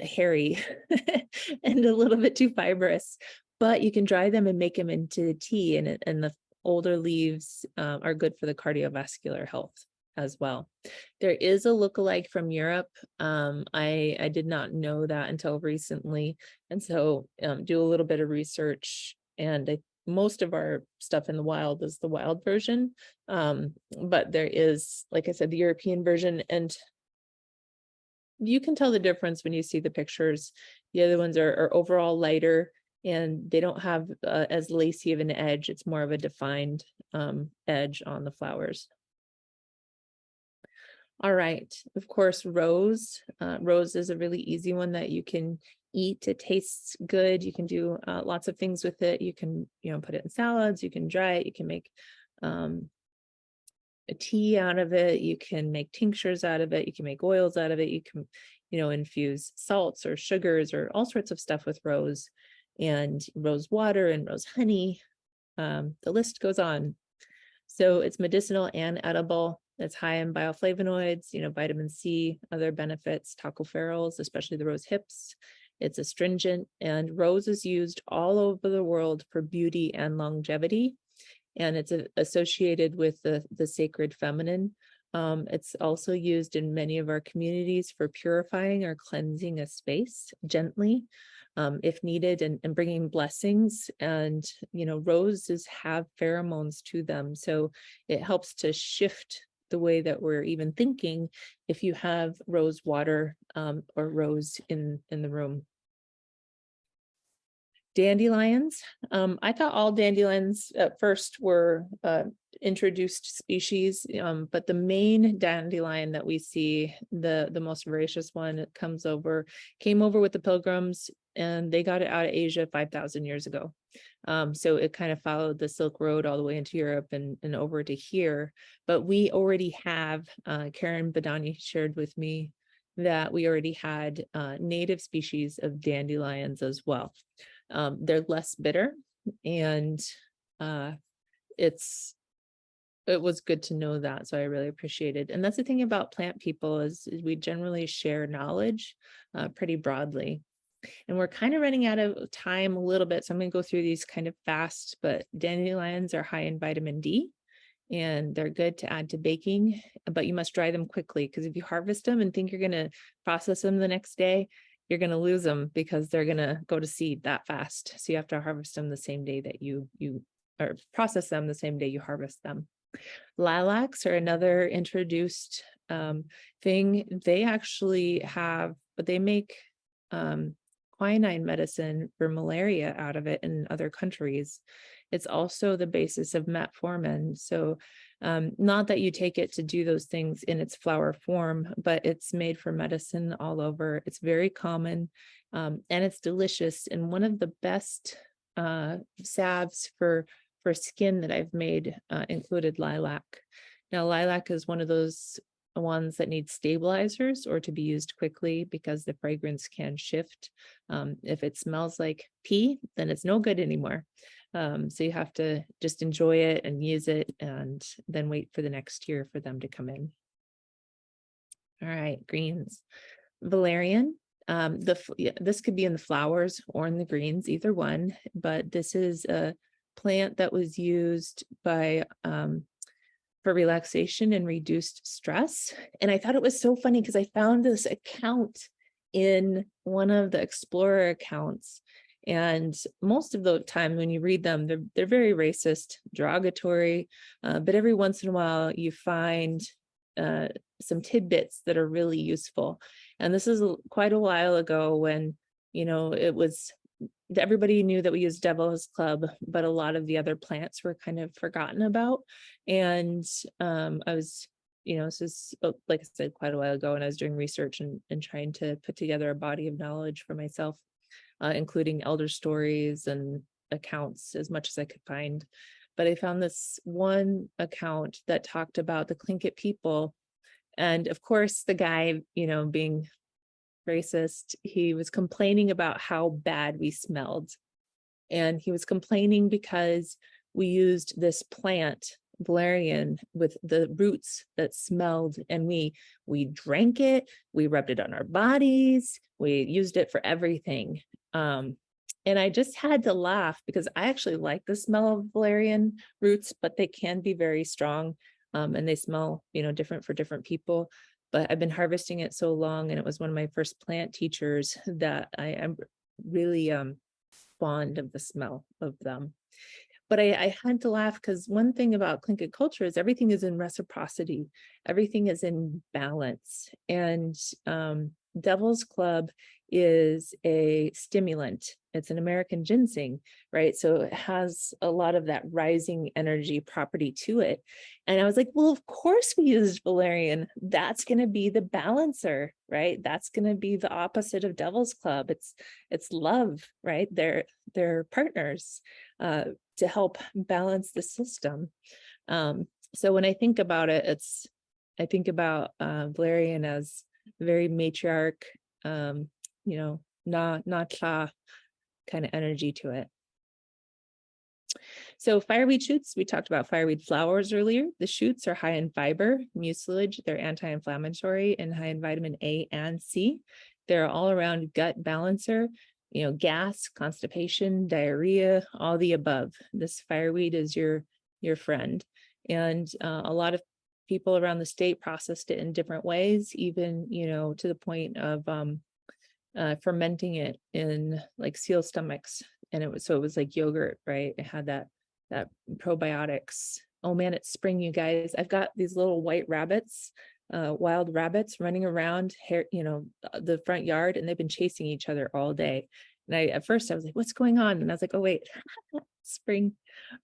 B: hairy and a little bit too fibrous, but you can dry them and make them into tea, and the older leaves are good for the cardiovascular health as well. There is a lookalike from Europe. I did not know that until recently, and so do a little bit of research, and most of our stuff in the wild is the wild version, but there is, like I said, the European version, and you can tell the difference when you see the pictures. The other ones are overall lighter, and they don't have as lacy of an edge. It's more of a defined edge on the flowers. All right, of course, rose. Rose is a really easy one that you can eat. It tastes good. You can do lots of things with it. You can, put it in salads. You can dry it. You can make a tea out of it. You can make tinctures out of it. You can make oils out of it. You can, infuse salts or sugars or all sorts of stuff with rose, and rose water and rose honey. The list goes on. So it's medicinal and edible. It's high in bioflavonoids, vitamin C, other benefits, tocopherols, especially the rose hips. It's astringent, and rose is used all over the world for beauty and longevity. And it's associated with the sacred feminine. It's also used in many of our communities for purifying or cleansing a space gently, if needed, and bringing blessings. And, roses have pheromones to them. So it helps to shift the way that we're even thinking if you have rose water or rose in the room. Dandelions. I thought all dandelions at first were introduced species, but the main dandelion that we see, the most voracious one, it came over with the Pilgrims, and they got it out of Asia 5,000 years ago. So it kind of followed the Silk Road all the way into Europe and over to here. But we already have, Karen Badani shared with me that we already had native species of dandelions as well. They're less bitter, and it was good to know that. So I really appreciate it. And that's the thing about plant people is we generally share knowledge pretty broadly. And we're kind of running out of time a little bit, so I'm going to go through these kind of fast. But dandelions are high in vitamin D, and they're good to add to baking, but you must dry them quickly, because if you harvest them and think you're going to process them the next day, you're going to lose them because they're going to go to seed that fast. So you have to harvest them the same day that you or process them the same day you harvest them. Lilacs are another introduced thing. They actually have, but they make quinine medicine for malaria out of it in other countries. It's also the basis of metformin. So not that you take it to do those things in its flower form, but it's made for medicine all over. It's very common, and it's delicious. And one of the best salves for skin that I've made included lilac. Now, lilac is one of those ones that need stabilizers or to be used quickly because the fragrance can shift. If it smells like pee, then it's no good anymore. So you have to just enjoy it and use it, and then wait for the next year for them to come in. All right, greens. Valerian. This could be in the flowers or in the greens, either one, but this is a plant that was used by for relaxation and reduced stress. And I thought it was so funny because I found this account in one of the Explorer accounts. And most of the time when you read them, they're very racist, derogatory, but every once in a while you find some tidbits that are really useful. And this is quite a while ago when, it was, everybody knew that we used Devil's Club, but a lot of the other plants were kind of forgotten about. And I was, this is, like I said, quite a while ago, and I was doing research and trying to put together a body of knowledge for myself, including elder stories and accounts as much as I could find. But I found this one account that talked about the Tlingit people. And of course, the guy, being racist, he was complaining about how bad we smelled. And he was complaining because we used this plant, valerian, with the roots that smelled, and we drank it, we rubbed it on our bodies, we used it for everything. And I just had to laugh because I actually like the smell of valerian roots, but they can be very strong, and they smell, different for different people. But I've been harvesting it so long, and it was one of my first plant teachers that I am really fond of the smell of them. But I had to laugh because one thing about Tlingit culture is everything is in reciprocity. Everything is in balance. And Devil's Club is a stimulant. It's an American ginseng, right? So it has a lot of that rising energy property to it. And I was like, well, of course we used valerian. That's going to be the balancer, right? That's going to be the opposite of Devil's Club. It's love, right? They're partners to help balance the system. So when I think about it, I think about valerian as very matriarch, na kind of energy to it. So fireweed shoots, we talked about fireweed flowers earlier. The shoots are high in fiber, mucilage, they're anti-inflammatory and high in vitamin A and C. They're all around gut balancer, gas, constipation, diarrhea, all the above. This fireweed is your friend. And a lot of people around the state processed it in different ways, even, to the point of fermenting it in like seal stomachs. And it was like yogurt, right? It had that probiotics. Oh man, it's spring, you guys. I've got these little white rabbits, wild rabbits running around here, the front yard, and they've been chasing each other all day. And at first I was like, what's going on? And I was like, oh wait, spring.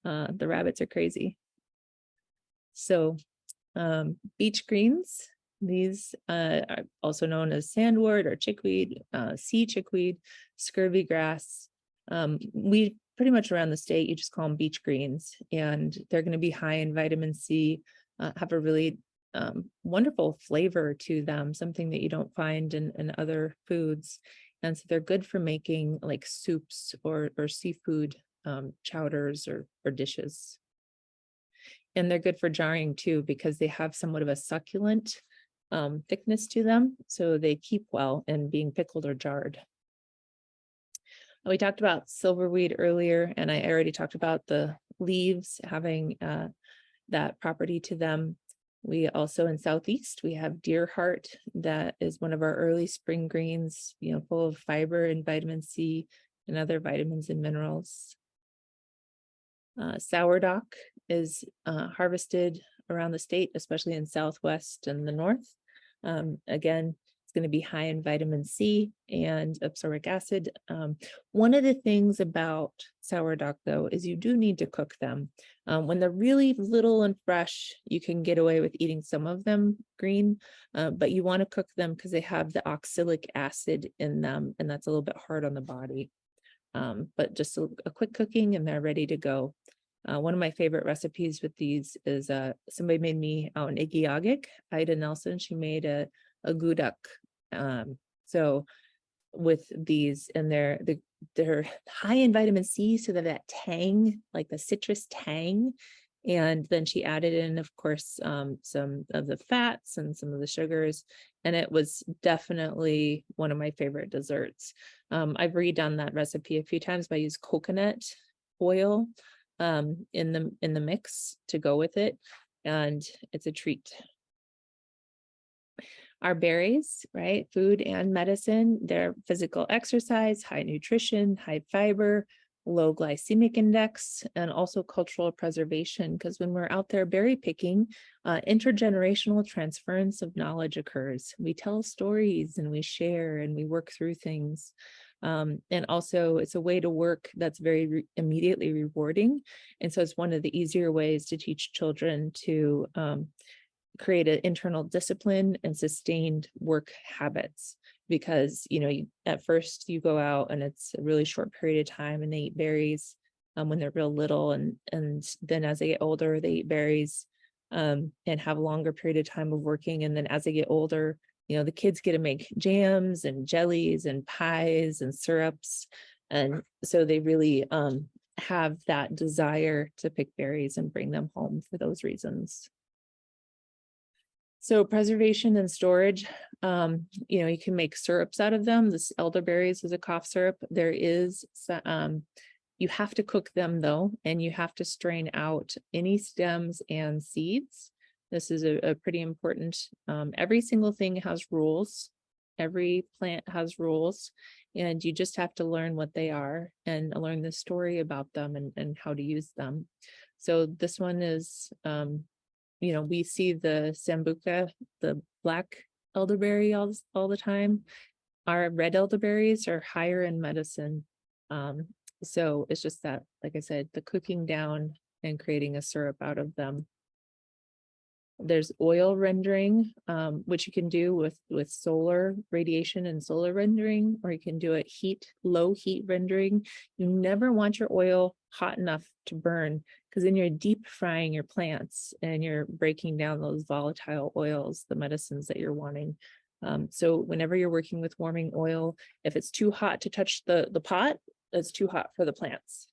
B: The rabbits are crazy. So beach greens, these are also known as sandwort or chickweed, sea chickweed, scurvy grass. We pretty much around the state, you just call them beach greens, and they're going to be high in vitamin C, have a really wonderful flavor to them, something that you don't find in other foods. And so they're good for making like soups or seafood chowders or dishes. And they're good for jarring too, because they have somewhat of a succulent thickness to them. So they keep well in being pickled or jarred. We talked about silverweed earlier, and I already talked about the leaves having that property to them. We also in Southeast, we have deer heart. That is one of our early spring greens, full of fiber and vitamin C and other vitamins and minerals. Sourdock is harvested around the state, especially in Southwest and the North. Again, it's going to be high in vitamin C and absorbic acid. One of the things about sourdock, though, is you do need to cook them. When they're really little and fresh, you can get away with eating some of them green, but you want to cook them because they have the oxalic acid in them, and that's a little bit hard on the body. But just a quick cooking and they're ready to go. One of my favorite recipes with these is somebody made me out in Igiagik, Ida Nelson. She made a guduk. So with these, and they're high in vitamin C, so they're that tang, like the citrus tang. And then she added in, of course, some of the fats and some of the sugars. And it was definitely one of my favorite desserts. I've redone that recipe a few times, but I use coconut oil in the mix to go with it. and it's a treat. Our berries, right? Food and medicine, they're physical exercise, high nutrition, high fiber, low glycemic index, and also cultural preservation. Because when we're out there berry picking, intergenerational transference of knowledge occurs. We tell stories and we share and we work through things. And also it's a way to work that's very immediately rewarding. And so it's one of the easier ways to teach children to create an internal discipline and sustained work habits, because at first you go out and it's a really short period of time and they eat berries when they're real little, and then as they get older they eat berries and have a longer period of time of working, and then as they get older the kids get to make jams and jellies and pies and syrups, and so they really have that desire to pick berries and bring them home for those reasons. So preservation and storage, you can make syrups out of them. This elderberries is a cough syrup. There is, you have to cook them though, and you have to strain out any stems and seeds. This is a pretty important, every single thing has rules. Every plant has rules, and you just have to learn what they are and learn the story about them and how to use them. So this one is, we see the sambuca, the black elderberry all the time. Our red elderberries are higher in medicine. So it's just that, like I said, the cooking down and creating a syrup out of them. There's oil rendering, which you can do with solar radiation and solar rendering, or you can do it low heat rendering. You never want your oil hot enough to burn, because then you're deep frying your plants and you're breaking down those volatile oils, the medicines that you're wanting. So whenever you're working with warming oil, if it's too hot to touch the pot, it's too hot for the plants.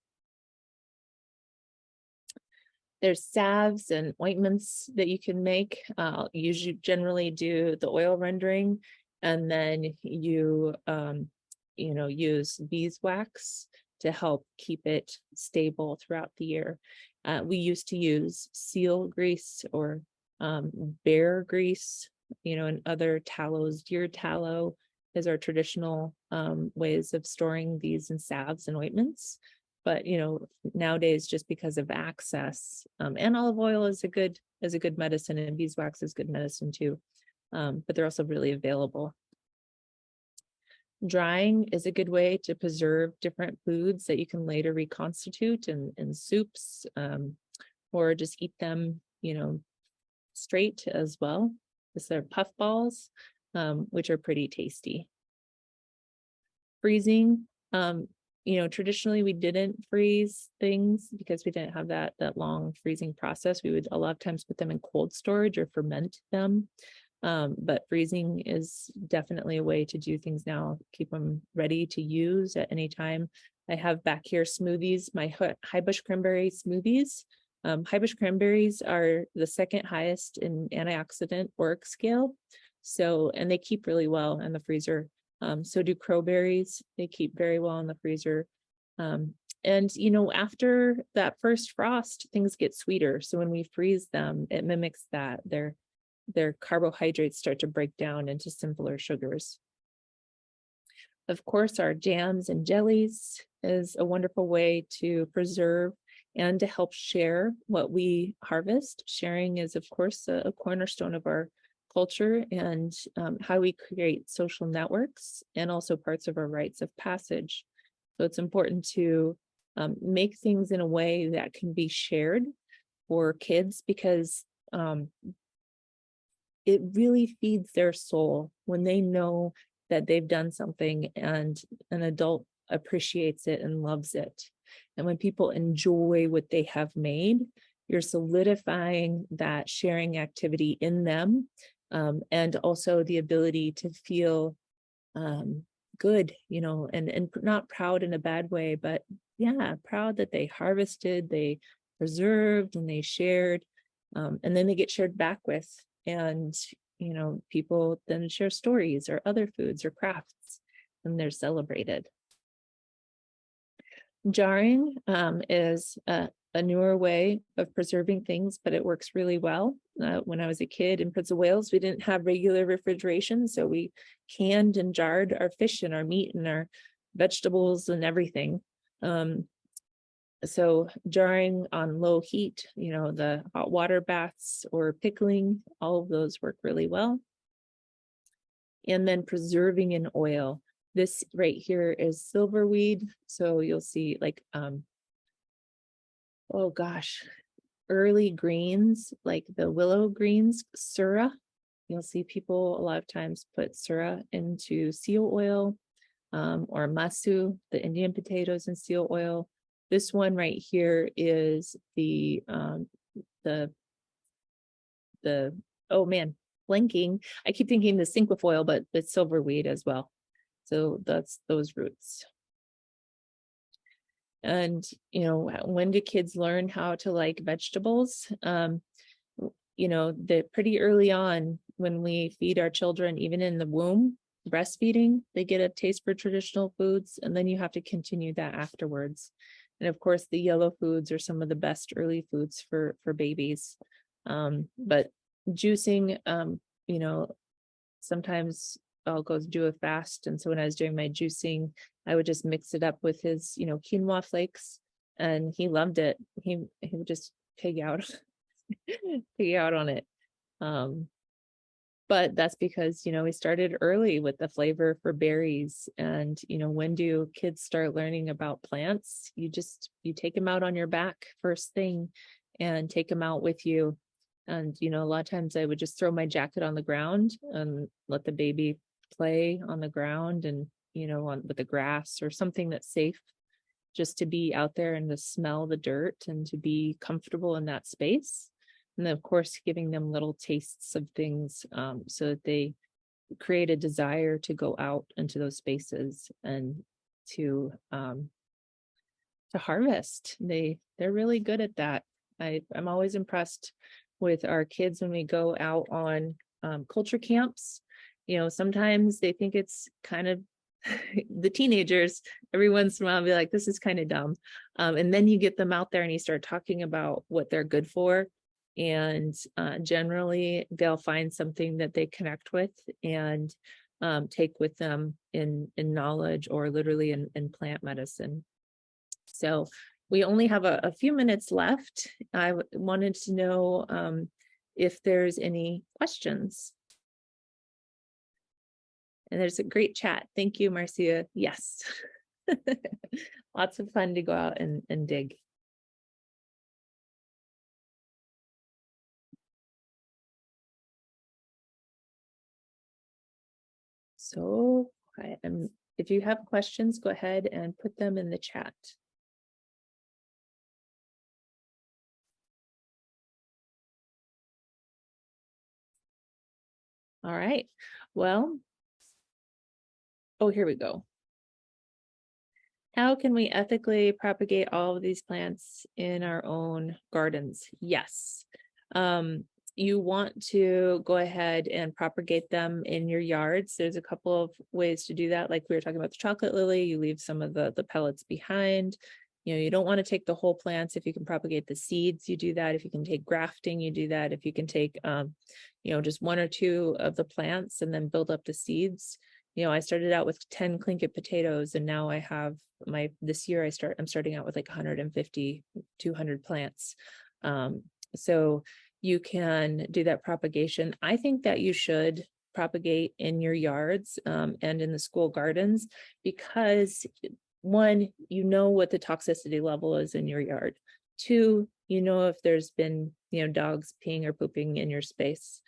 B: There's salves and ointments that you can make. You generally do the oil rendering, and then you use beeswax to help keep it stable throughout the year. We used to use seal grease or bear grease, and other tallows. Deer tallow is our traditional ways of storing these in salves and ointments. But nowadays, just because of access, and olive oil is a good medicine, and beeswax is good medicine too. But they're also really available. Drying is a good way to preserve different foods that you can later reconstitute in soups, or just eat them, straight as well. These are puff balls, which are pretty tasty. Freezing. Traditionally we didn't freeze things because we didn't have that long freezing process. We would a lot of times put them in cold storage or ferment them. But freezing is definitely a way to do things now, keep them ready to use at any time. I have back here smoothies, my high bush cranberry smoothies. High bush cranberries are the second highest in antioxidant ORAC scale. So, and they keep really well in the freezer. So do crowberries. They keep very well in the freezer. And after that first frost, things get sweeter. So when we freeze them, it mimics that. Their carbohydrates start to break down into simpler sugars. Of course, our jams and jellies is a wonderful way to preserve and to help share what we harvest. Sharing is, of course, a cornerstone of our culture and how we create social networks and also parts of our rites of passage. So it's important to make things in a way that can be shared for kids, because it really feeds their soul when they know that they've done something and an adult appreciates it and loves it. And when people enjoy what they have made, you're solidifying that sharing activity in them, and also the ability to feel good, and not proud in a bad way, but proud that they harvested, they preserved, and they shared, and then they get shared back with. And, people then share stories or other foods or crafts, and they're celebrated. Jarring is a newer way of preserving things, but it works really well. When I was a kid in Prince of Wales, we didn't have regular refrigeration, so we canned and jarred our fish and our meat and our vegetables and everything. So jarring on low heat, the hot water baths or pickling, all of those work really well. And then preserving in oil. This right here is silverweed. So you'll see like, oh gosh, early greens, like the willow greens, surah. You'll see people a lot of times put surah into seal oil, or masu, the Indian potatoes in seal oil. This one right here is the oh man, blanking. I keep thinking the cinquefoil, but it's silverweed as well. So that's those roots. And, when do kids learn how to like vegetables? That pretty early on when we feed our children, even in the womb, breastfeeding, they get a taste for traditional foods, and then you have to continue that afterwards. And of course, the yellow foods are some of the best early foods for babies. But juicing, sometimes I'll go do a fast. And so when I was doing my juicing, I would just mix it up with his, quinoa flakes, and he loved it. He would just pig out, pig out on it. But that's because, we started early with the flavor for berries. And, when do kids start learning about plants? You take them out on your back first thing and take them out with you. And, a lot of times I would just throw my jacket on the ground and let the baby play on the ground and, with the grass or something that's safe, just to be out there and to smell the dirt and to be comfortable in that space. And then, of course, giving them little tastes of things, so that they create a desire to go out into those spaces and to harvest. They're really good at that. I'm always impressed with our kids when we go out on culture camps. Sometimes they think it's kind of the teenagers, every once in a while be like, this is kind of dumb. And then you get them out there and you start talking about what they're good for. And generally they'll find something that they connect with and take with them in knowledge, or literally in plant medicine. So we only have a few minutes left. I wanted to know if there's any questions. And there's a great chat. Thank you, Marcia. Yes. Lots of fun to go out and dig. So if you have questions, go ahead and put them in the chat. All right, well, oh, here we go. How can we ethically propagate all of these plants in our own gardens? Yes. You want to go ahead and propagate them in your yards. There's a couple of ways to do that. Like we were talking about the chocolate lily, you leave some of the pellets behind. You don't want to take the whole plants. If you can propagate the seeds, you do that. If you can take grafting, you do that. If you can take, just one or two of the plants and then build up the seeds. I started out with 10 Lingít potatoes, and now I have this year I'm starting out with like 150, 200 plants. So you can do that propagation. I think that you should propagate in your yards and in the school gardens, because one, what the toxicity level is in your yard. Two, if there's been, dogs peeing or pooping in your space.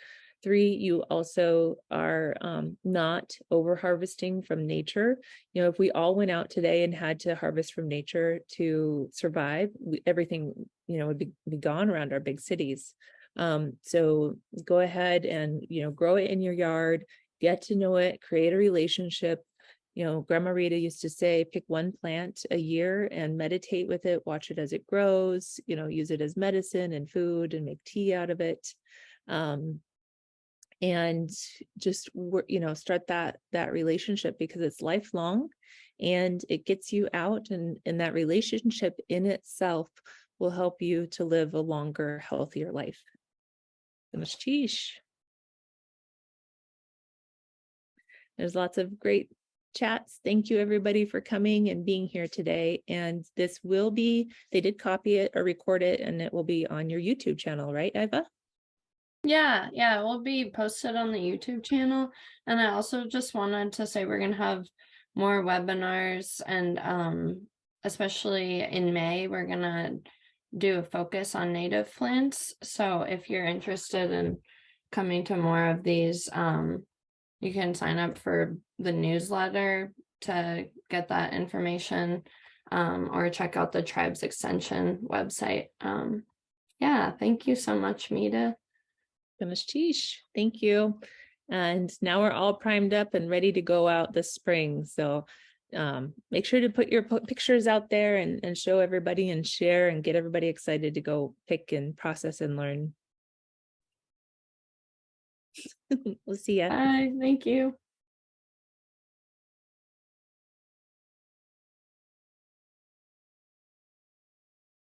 B: Three, you also are not over harvesting from nature. If we all went out today and had to harvest from nature to survive, everything, would be gone around our big cities. So go ahead and, grow it in your yard, get to know it, create a relationship. Grandma Rita used to say, pick one plant a year and meditate with it, watch it as it grows, use it as medicine and food and make tea out of it. and just start that relationship, because it's lifelong and it gets you out, and that relationship in itself will help you to live a longer, healthier life. There's lots of great chats. Thank you everybody for coming and being here today. And this will be, they did copy it or record it, and it will be on your YouTube channel, right, Iva?
A: Yeah, it will be posted on the YouTube channel. And I also just wanted to say we're gonna have more webinars, and especially in May, we're gonna do a focus on native plants. So if you're interested in coming to more of these, you can sign up for the newsletter to get that information, or check out the Tribes Extension website. Yeah, thank you so much, Meda.
B: Thank you. And now we're all primed up and ready to go out this spring. So make sure to put your pictures out there and show everybody and share and get everybody excited to go pick and process and learn. We'll see ya.
A: Bye, thank you.